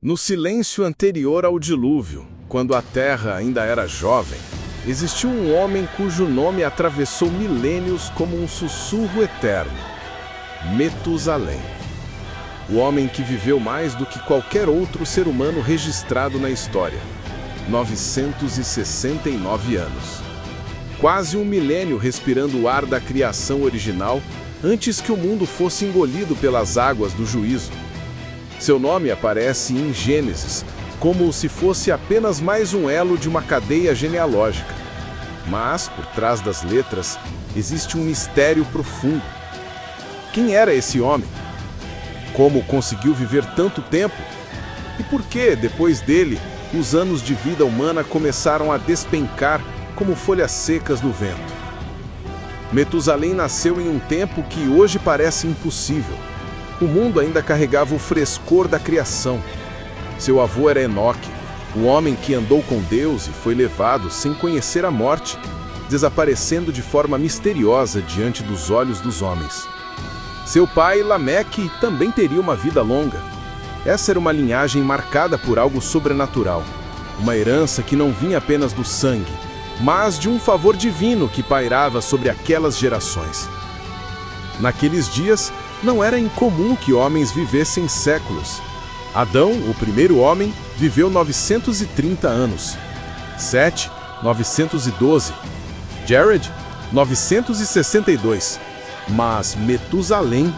No silêncio anterior ao dilúvio, quando a Terra ainda era jovem, existiu um homem cujo nome atravessou milênios como um sussurro eterno: Metusalém. O homem que viveu mais do que qualquer outro ser humano registrado na história. 969 anos. Quase um milênio respirando o ar da criação original antes que o mundo fosse engolido pelas águas do juízo. Seu nome aparece em Gênesis, como se fosse apenas mais um elo de uma cadeia genealógica. Mas, por trás das letras, existe um mistério profundo. Quem era esse homem? Como conseguiu viver tanto tempo? E por que, depois dele, os anos de vida humana começaram a despencar como folhas secas no vento? Metusalém nasceu em um tempo que hoje parece impossível. O mundo ainda carregava o frescor da criação. Seu avô era Enoque, o homem que andou com Deus e foi levado sem conhecer a morte, desaparecendo de forma misteriosa diante dos olhos dos homens. Seu pai, Lameque, também teria uma vida longa. Essa era uma linhagem marcada por algo sobrenatural, uma herança que não vinha apenas do sangue, mas de um favor divino que pairava sobre aquelas gerações. Naqueles dias, não era incomum que homens vivessem séculos. Adão, o primeiro homem, viveu 930 anos. Sete, 912. Jared, 962. Mas Metusalém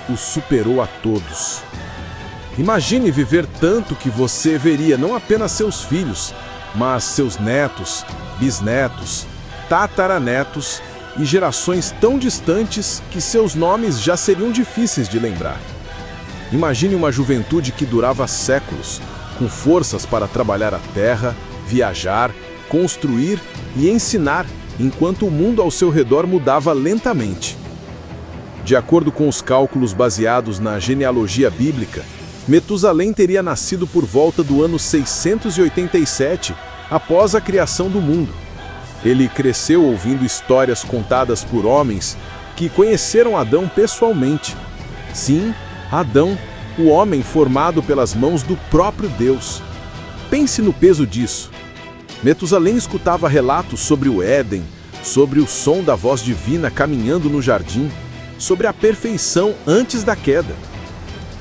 o superou a todos. Imagine viver tanto que você veria não apenas seus filhos, mas seus netos, bisnetos, tataranetos e gerações tão distantes que seus nomes já seriam difíceis de lembrar. Imagine uma juventude que durava séculos, com forças para trabalhar a terra, viajar, construir e ensinar, enquanto o mundo ao seu redor mudava lentamente. De acordo com os cálculos baseados na genealogia bíblica, Metusalém teria nascido por volta do ano 687, após a criação do mundo. Ele cresceu ouvindo histórias contadas por homens que conheceram Adão pessoalmente. Sim, Adão, o homem formado pelas mãos do próprio Deus. Pense no peso disso. Metusalém escutava relatos sobre o Éden, sobre o som da voz divina caminhando no jardim, sobre a perfeição antes da queda.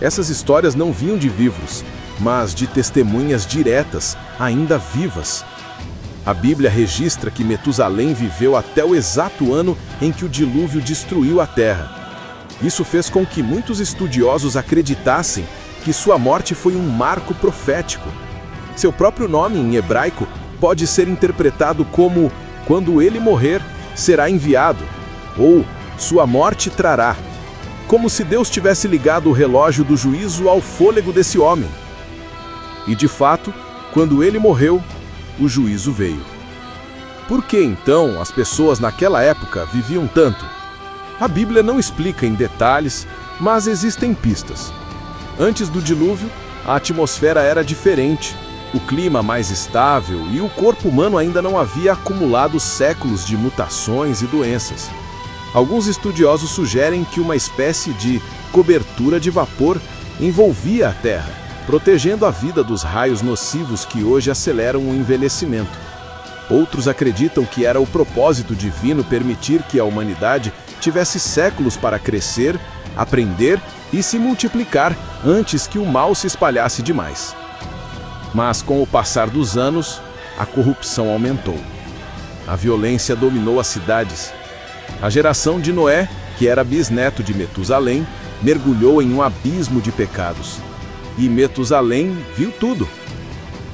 Essas histórias não vinham de livros, mas de testemunhas diretas, ainda vivas. A Bíblia registra que Metusalém viveu até o exato ano em que o dilúvio destruiu a terra. Isso fez com que muitos estudiosos acreditassem que sua morte foi um marco profético. Seu próprio nome em hebraico pode ser interpretado como "quando ele morrer, será enviado", ou "sua morte trará", como se Deus tivesse ligado o relógio do juízo ao fôlego desse homem. E de fato, quando ele morreu, o juízo veio. Por que então as pessoas naquela época viviam tanto? A Bíblia não explica em detalhes, mas existem pistas. Antes do dilúvio, a atmosfera era diferente, o clima mais estável e o corpo humano ainda não havia acumulado séculos de mutações e doenças. Alguns estudiosos sugerem que uma espécie de cobertura de vapor envolvia a Terra, protegendo a vida dos raios nocivos que hoje aceleram o envelhecimento. Outros acreditam que era o propósito divino permitir que a humanidade tivesse séculos para crescer, aprender e se multiplicar antes que o mal se espalhasse demais. Mas com o passar dos anos, a corrupção aumentou. A violência dominou as cidades. A geração de Noé, que era bisneto de Metusalém, mergulhou em um abismo de pecados. E Metusalém viu tudo.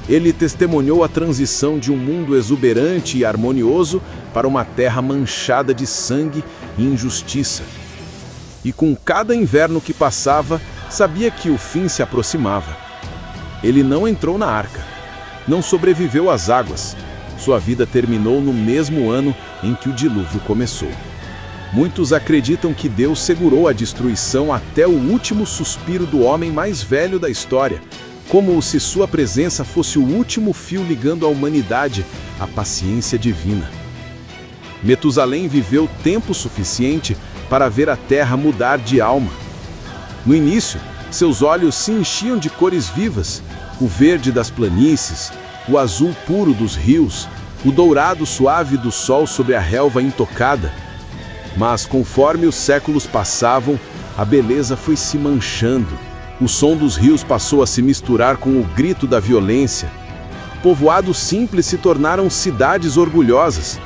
Ele testemunhou a transição de um mundo exuberante e harmonioso para uma terra manchada de sangue e injustiça. E com cada inverno que passava, sabia que o fim se aproximava. Ele não entrou na arca, não sobreviveu às águas. Sua vida terminou no mesmo ano em que o dilúvio começou. Muitos acreditam que Deus segurou a destruição até o último suspiro do homem mais velho da história, como se sua presença fosse o último fio ligando a humanidade à paciência divina. Metusalém viveu tempo suficiente para ver a terra mudar de alma. No início, seus olhos se enchiam de cores vivas, o verde das planícies, o azul puro dos rios, o dourado suave do sol sobre a relva intocada. Mas conforme os séculos passavam, a beleza foi se manchando. O som dos rios passou a se misturar com o grito da violência. Povoados simples se tornaram cidades orgulhosas.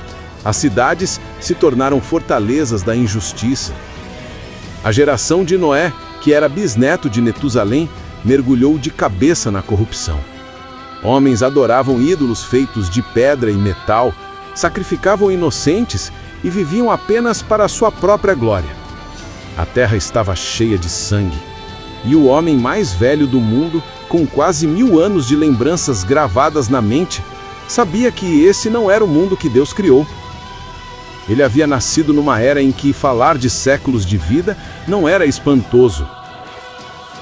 As cidades se tornaram fortalezas da injustiça. A geração de Noé, que era bisneto de Metusalém, mergulhou de cabeça na corrupção. Homens adoravam ídolos feitos de pedra e metal, sacrificavam inocentes e viviam apenas para a sua própria glória. A terra estava cheia de sangue, e o homem mais velho do mundo, com quase 1000 anos de lembranças gravadas na mente, sabia que esse não era o mundo que Deus criou. Ele havia nascido numa era em que falar de séculos de vida não era espantoso.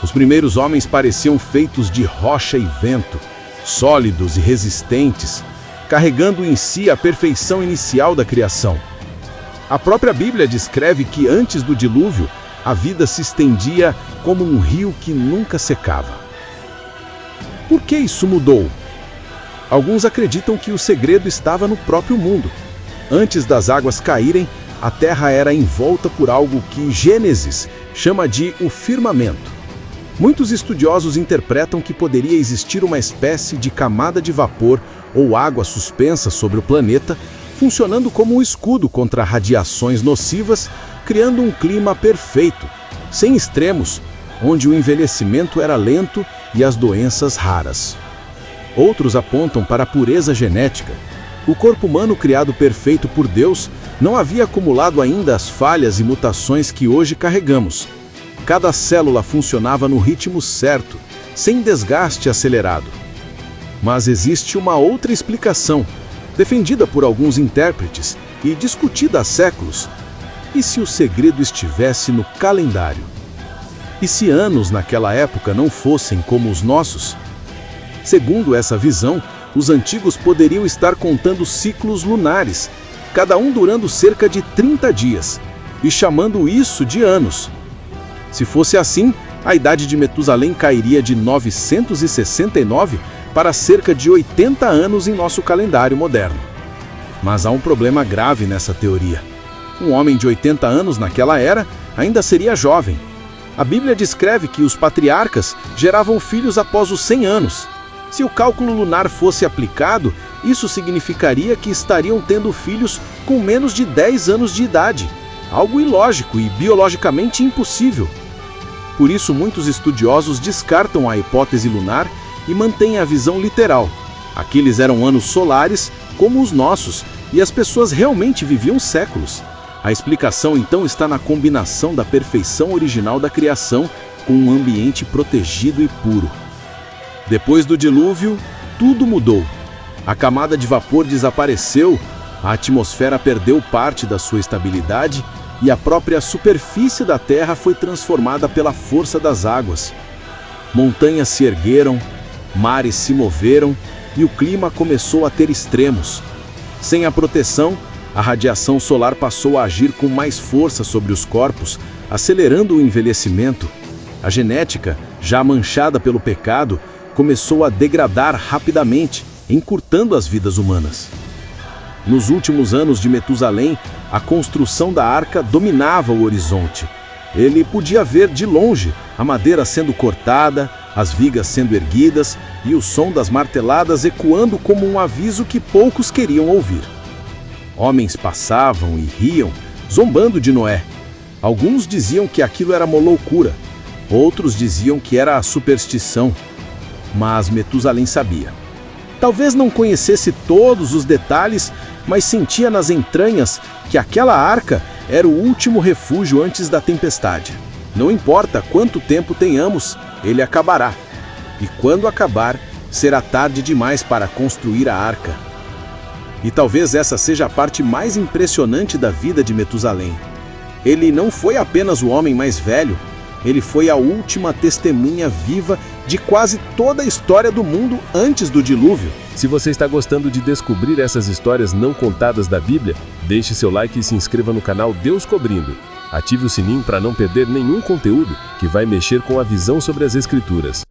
Os primeiros homens pareciam feitos de rocha e vento, sólidos e resistentes, carregando em si a perfeição inicial da criação. A própria Bíblia descreve que antes do dilúvio, a vida se estendia como um rio que nunca secava. Por que isso mudou? Alguns acreditam que o segredo estava no próprio mundo. Antes das águas caírem, a terra era envolta por algo que Gênesis chama de o firmamento. Muitos estudiosos interpretam que poderia existir uma espécie de camada de vapor ou água suspensa sobre o planeta, funcionando como um escudo contra radiações nocivas, criando um clima perfeito, sem extremos, onde o envelhecimento era lento e as doenças raras. Outros apontam para a pureza genética. O corpo humano criado perfeito por Deus não havia acumulado ainda as falhas e mutações que hoje carregamos. Cada célula funcionava no ritmo certo, sem desgaste acelerado. Mas existe uma outra explicação, defendida por alguns intérpretes e discutida há séculos. E se o segredo estivesse no calendário? E se anos naquela época não fossem como os nossos? Segundo essa visão, os antigos poderiam estar contando ciclos lunares, cada um durando cerca de 30 dias, e chamando isso de anos. Se fosse assim, a idade de Metusalém cairia de 969 para cerca de 80 anos em nosso calendário moderno. Mas há um problema grave nessa teoria. Um homem de 80 anos naquela era ainda seria jovem. A Bíblia descreve que os patriarcas geravam filhos após os 100 anos. Se o cálculo lunar fosse aplicado, isso significaria que estariam tendo filhos com menos de 10 anos de idade, algo ilógico e biologicamente impossível. Por isso, muitos estudiosos descartam a hipótese lunar e mantêm a visão literal. Aqueles eram anos solares, como os nossos, e as pessoas realmente viviam séculos. A explicação, então, está na combinação da perfeição original da criação com um ambiente protegido e puro. Depois do dilúvio, tudo mudou. A camada de vapor desapareceu, a atmosfera perdeu parte da sua estabilidade e a própria superfície da Terra foi transformada pela força das águas. Montanhas se ergueram, mares se moveram e o clima começou a ter extremos. Sem a proteção, a radiação solar passou a agir com mais força sobre os corpos, acelerando o envelhecimento. A genética, já manchada pelo pecado, começou a degradar rapidamente, encurtando as vidas humanas. Nos últimos anos de Metusalém, a construção da arca dominava o horizonte. Ele podia ver de longe a madeira sendo cortada, as vigas sendo erguidas e o som das marteladas ecoando como um aviso que poucos queriam ouvir. Homens passavam e riam, zombando de Noé. Alguns diziam que aquilo era uma loucura, outros diziam que era a superstição. Mas Metusalém sabia. Talvez não conhecesse todos os detalhes, mas sentia nas entranhas que aquela arca era o último refúgio antes da tempestade. Não importa quanto tempo tenhamos, ele acabará. E quando acabar, será tarde demais para construir a arca. E talvez essa seja a parte mais impressionante da vida de Metusalém. Ele não foi apenas o homem mais velho, ele foi a última testemunha viva de quase toda a história do mundo antes do dilúvio. Se você está gostando de descobrir essas histórias não contadas da Bíblia, deixe seu like e se inscreva no canal Deus Cobrindo. Ative o sininho para não perder nenhum conteúdo que vai mexer com a visão sobre as Escrituras.